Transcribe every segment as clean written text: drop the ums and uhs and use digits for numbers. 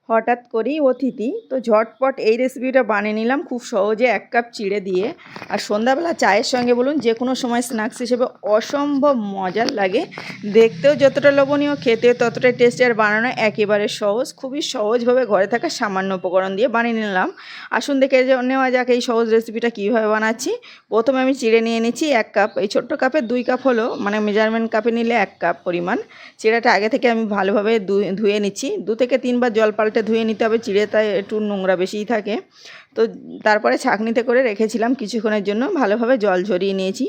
হঠাৎ করেই অতিথি, তো ঝটপট এই রেসিপিটা বানিয়ে নিলাম খুব সহজে 1 কাপ চিড়ে দিয়ে। আর সন্ধ্যাবেলা চায়ের সঙ্গে বলুন যে কোনো সময় স্ন্যাক্স হিসেবে অসম্ভব মজার লাগে। দেখতেও যতটা লোভনীয়, খেতেও ততটাই টেস্টি, আর বানানো একেবারে সহজ। খুবই সহজভাবে ঘরে থাকা সামান্য উপকরণ দিয়ে বানিয়ে নিলাম। আসুন দেখে নেওয়া যাক এই সহজ রেসিপিটা কীভাবে বানাচ্ছি। প্রথমে আমি চিড়ে নিয়ে নিচ্ছি 1 কাপ। এই ছোট্ট কাপে 2 কাপ হলো, মানে মেজারমেন্ট কাপে নিলে 1 কাপ পরিমাণ। চিড়েটা আগে থেকে আমি ভালোভাবে ধুয়ে নিচ্ছি। 2 থেকে 3 বার জল পাল্টে ধুয়ে নিতে হবে, চিড়েটায় একটু নোংরা বেশিই থাকে। তো তারপরে ছাঁকনিতে করে রেখেছিলাম কিছুক্ষণের জন্য, ভালোভাবে জল ঝরিয়ে নিয়েছি।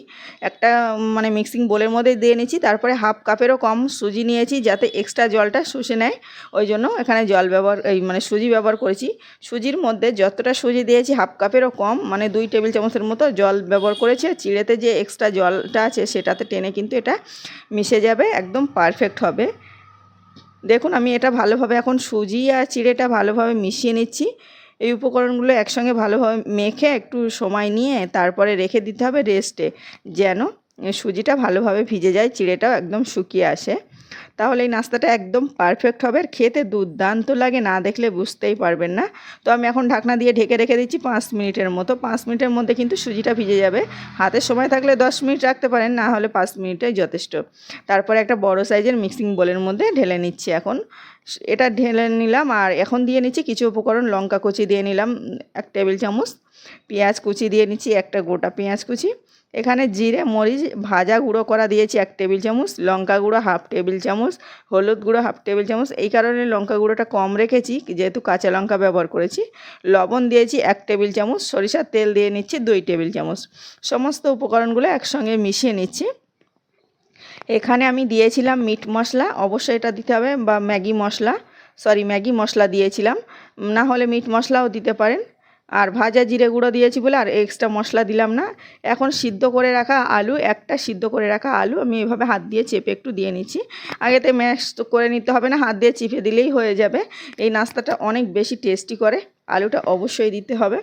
একটা মানে মিক্সিং বোলের মধ্যে দিয়ে নিয়েছি। তারপরে হাফ কাপেরও কম সুজি নিয়েছি, যাতে এক্সট্রা জলটা শুষে নেয়, ওই জন্য এখানে জল ব্যবহার মানে সুজি ব্যবহার করেছি। সুজির মধ্যে যতটা সুজি দিয়েছি হাফ কাপেরও কম, মানে 2 টেবিল চামচের মতো জল ব্যবহার করেছি। আর চিড়েতে যে এক্সট্রা জলটা আছে সেটাতে টেনে কিন্তু এটা মিশে যাবে, একদম পারফেক্ট হবে। দেখুন আমি এটা ভালোভাবে এখন সুজি আর চিড়েটা ভালোভাবে মিশিয়ে নিচ্ছি। এই উপকরণগুলো একসঙ্গে ভালোভাবে মেখে একটু সময় নিয়ে তারপরে রেখে দিতে হবে রেস্টে, যেন সুজিটা ভালোভাবে ভিজে যায়, চিড়েটাও একদম শুকিয়ে আসে। তাহলে এই নাস্তাটা একদম পারফেক্ট হবে, আর খেতে দুর্দান্ত লাগে, না দেখলে বুঝতেই পারবেন না। তো আমি এখন ঢাকনা দিয়ে ঢেকে রেখে দিচ্ছি 5 মিনিটের মতো। 5 মিনিটের মধ্যে কিন্তু সুজিটা ভিজে যাবে। হাতে সময় থাকলে 10 মিনিট রাখতে পারেন, না হলে 5 মিনিটেই যথেষ্ট। তারপরে একটা বড় সাইজের মিক্সিং বোলের মধ্যে ঢেলে নিচ্ছি। এখন এটা ঢেলে নিলাম, আর এখন দিয়ে নিচ্ছি কিছু উপকরণ। লঙ্কা কুচি দিয়ে নিলাম 1 টেবিল চামচ, পেঁয়াজ কুচি দিয়ে নিচ্ছি, একটা গোটা পেঁয়াজ কুচি। এখানে জিরে মরিচ ভাজা গুঁড়ো করা দিয়েছি 1 টেবিল চামচ, লঙ্কা গুঁড়ো হাফ টেবিল চামচ, হলুদ গুঁড়ো হাফ টেবিল চামচ। এই কারণে লঙ্কা গুঁড়োটা কম রেখেছি, যেহেতু কাঁচা লঙ্কা ব্যবহার করেছি। লবণ দিয়েছি 1 টেবিল চামচ, সরিষার তেল দিয়ে নিচ্ছি 2 টেবিল চামচ। সমস্ত উপকরণগুলো একসঙ্গে মিশিয়ে নিচ্ছি। এখানে আমি দিয়েছিলাম মিট মশলা, অবশ্যই এটা দিতে হবে, বা ম্যাগি মশলা দিয়েছিলাম, না হলে মিট মশলাও দিতে পারেন। আর ভাজা জিরে গুঁড়ো দিয়েছি বলে আর এক্সট্রা মশলা দিলাম না। এখন সিদ্ধ করে রাখা আলু, একটা সিদ্ধ করে রাখা আলু আমি এভাবে হাত দিয়ে চেপে একটু দিয়ে নিচ্ছি। আগেতে ম্যাশ করে নিতে হবে না, হাত দিয়ে চিপে দিলেই হয়ে যাবে। এই নাস্তাটা অনেক বেশি টেস্টি করে, আলুটা অবশ্যই দিতে হবে।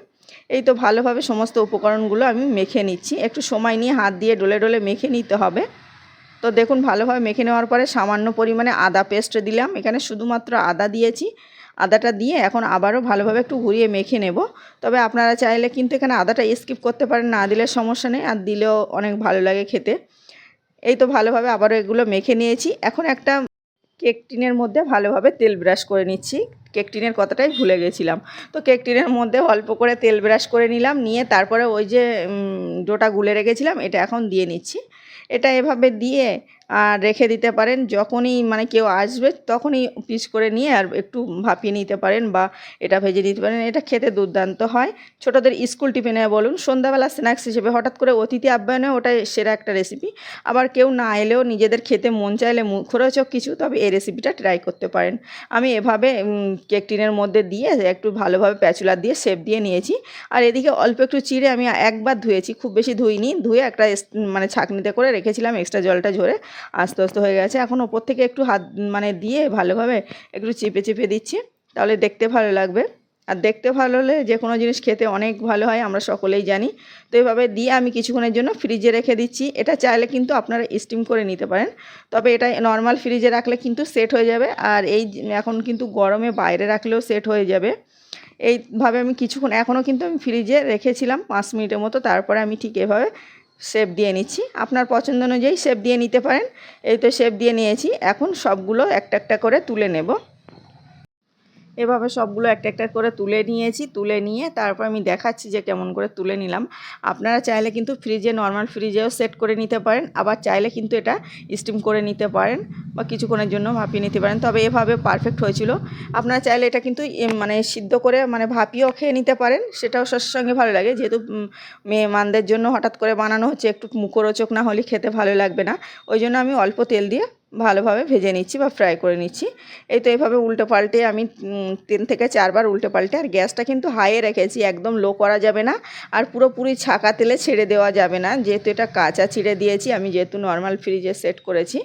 এই তো ভালোভাবে সমস্ত উপকরণগুলো আমি মেখে নিচ্ছি, একটু সময় নিয়ে হাত দিয়ে ডলে ডলে মেখে নিতে হবে। তো দেখুন ভালোভাবে মেখে নেওয়ার পরে সামান্য পরিমাণে আদা পেস্ট দিলাম, এখানে শুধুমাত্র আদা দিয়েছি। আদাটা দিয়ে এখন আবারও ভালোভাবে একটু ঘুরিয়ে মেখে নেব। তবে আপনারা চাইলে কিন্তু এখানে আদাটা স্কিপ করতে পারেন, না দিলে সমস্যা নেই, আর দিলেও অনেক ভালো লাগে খেতে। এই তো ভালোভাবে আবারও এগুলো মেখে নিয়েছি। এখন একটা কেক টিনের মধ্যে ভালোভাবে তেল ব্রাশ করে নিচ্ছি। কেক টিনের কথাটাই ভুলে গেছিলাম। তো কেক টিনের মধ্যে অল্প করে তেল ব্রাশ করে নিলাম, নিয়ে তারপরে ওই যে ডোটা গুলে রেখেছিলাম এটা এখন দিয়ে নিচ্ছি। এটা এভাবে দিয়ে আর রেখে দিতে পারেন, যখনই মানে কেউ আসবে তখনই পিস করে নিয়ে আর একটু ভাপিয়ে নিতে পারেন, বা এটা ভেজে দিতে পারেন। এটা খেতে দুর্দান্ত হয়। ছোটোদের স্কুল টিফিনে বলুন, সন্ধ্যাবেলা স্ন্যাক্স হিসেবে, হঠাৎ করে অতিথি আপ্যায়নে ওটাই সেরা একটা রেসিপি। আবার কেউ না এলেও নিজেদের খেতে মন চাইলে মুখরোচক কিছু, তবে এই রেসিপিটা ট্রাই করতে পারেন। আমি এভাবে কেক টিনের মধ্যে দিয়ে একটু ভালোভাবে প্যাচুলা দিয়ে শেপ দিয়ে নিয়েছি। আর এদিকে অল্প একটু চিড়ে আমি একবার ধুয়েছি, খুব বেশি ধুইনি, ধুয়ে একটা মানে ছাঁকনিতে করে রেখেছিলাম, এক্সট্রা জলটা ঝরে আস্তে আস্তে হয়ে গেছে। এখন ওপর থেকে একটু হাত মানে দিয়ে ভালোভাবে একটু চেপে চেপে দিচ্ছি, তাহলে দেখতে ভালো লাগবে। আর দেখতে ভালো হলে যে কোনো জিনিস খেতে অনেক ভালো হয়, আমরা সকলেই জানি। তো এইভাবে দিয়ে আমি কিছুক্ষণের জন্য ফ্রিজে রেখে দিচ্ছি। এটা চাইলে কিন্তু আপনারা স্টিম করে নিতে পারেন, তবে এটা নর্মাল ফ্রিজে রাখলে কিন্তু সেট হয়ে যাবে। আর এই এখন কিন্তু গরমে বাইরে রাখলেও সেট হয়ে যাবে। এইভাবে আমি কিছুক্ষণ, এখনও কিন্তু আমি ফ্রিজে রেখেছিলাম 5 মিনিটের মতো, তারপরে আমি ঠিক এভাবে শেপ দিয়ে নিচ্ছি। আপনার পছন্দ অনুযায়ী শেপ দিয়ে নিতে পারেন। এই তো শেপ দিয়ে নিয়েছি, এখন সবগুলো একটা একটা করে তুলে নেব। এভাবে সবগুলো একটা একটা করে তুলে নিয়েছি, তুলে নিয়ে তারপর আমি দেখাচ্ছি যে কেমন করে তুলে নিলাম। আপনারা চাইলে কিন্তু ফ্রিজে, নর্মাল ফ্রিজেও সেট করে নিতে পারেন, আবার চাইলে কিন্তু এটা স্টিম করে নিতে পারেন, বা কিছুক্ষণের জন্য ভাপিয়ে নিতে পারেন। তবে এভাবে পারফেক্ট হয়েছিল। আপনারা চাইলে এটা কিন্তু মানে সিদ্ধ করে মানে ভাপিয়েও খেয়ে নিতে পারেন, সেটাও শস্যের সঙ্গে ভালো লাগে। যেহেতু মেহমানদের জন্য হঠাৎ করে বানানো হচ্ছে, একটু মুখরোচক না হলে খেতে ভালো লাগবে না, ওই জন্য আমি অল্প তেল দিয়ে ভালোভাবে ভেজে নিচ্ছি বা ফ্রাই করে নিচ্ছি। এই তো এইভাবে উল্টে পাল্টে আমি 3 থেকে 4 বার উল্টে পাল্টে, আর গ্যাসটা কিন্তু হাইয়ে রেখেছি, একদম লো করা যাবে না, আর পুরোপুরি ছাকা তেলে ছেড়ে দেওয়া যাবে না, যেহেতু এটা কাঁচা চিড়ে দিয়েছি আমি, যেহেতু নর্মাল ফ্রিজে সেট করেছি,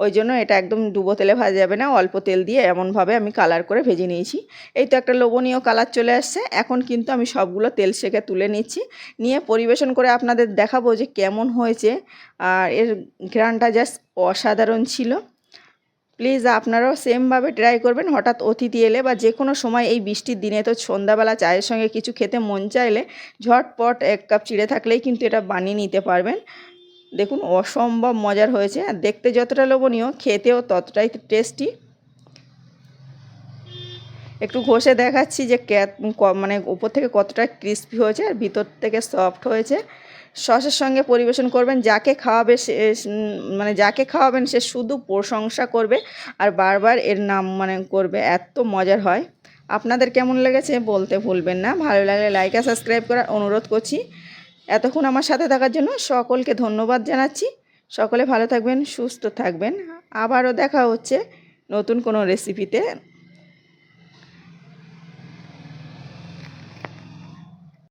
ওই জন্য এটা একদম ডুবো তেলে ভাজা যাবে না। অল্প তেল দিয়ে এমনভাবে আমি কালার করে ভেজে নিয়েছি। এই তো একটা লোভনীয় কালার চলে আসছে। এখন কিন্তু আমি সবগুলো তেল সেঁকে তুলে নিচ্ছি, নিয়ে পরিবেশন করে আপনাদের দেখাবো যে কেমন হয়েছে। আর এর ঘ্রাণটা জাস্ট অসাধারণ ছিল। প্লিজ আপনারাও সেমভাবে ট্রাই করবেন। হঠাৎ অতিথি এলে বা যে কোনো সময় এই বৃষ্টির দিনে তো সন্ধ্যাবেলা চায়ের সঙ্গে কিছু খেতে মন চাইলে ঝটপট 1 কাপ চিড়ে থাকলেই কিন্তু এটা বানিয়ে নিতে পারবেন। দেখুন অসম্ভব মজার হয়েছে, আর দেখতে যতটা লোভনীয় খেতেও ততটাই টেস্টি। একটু ঘষে দেখাচ্ছি যে মানে উপর থেকে কতটা ক্রিস্পি হয়েছে আর ভিতর থেকে সফট হয়েছে। সসের সঙ্গে পরিবেশন করবেন, যাকে খাওয়াবে সে মানে যাকে খাওয়াবেন সে শুধু প্রশংসা করবে আর বারবার এর নাম করবে, এত মজার হয়। আপনাদের কেমন লেগেছে বলতে ভুলবেন না। ভালো লাগলে লাইক আর সাবস্ক্রাইব করার অনুরোধ করছি। এতক্ষণ আমার সাথে থাকার জন্য সকলকে ধন্যবাদ জানাচ্ছি। সকলে ভালো থাকবেন, সুস্থ থাকবেন। আবারও দেখা হচ্ছে নতুন কোনো রেসিপিতে।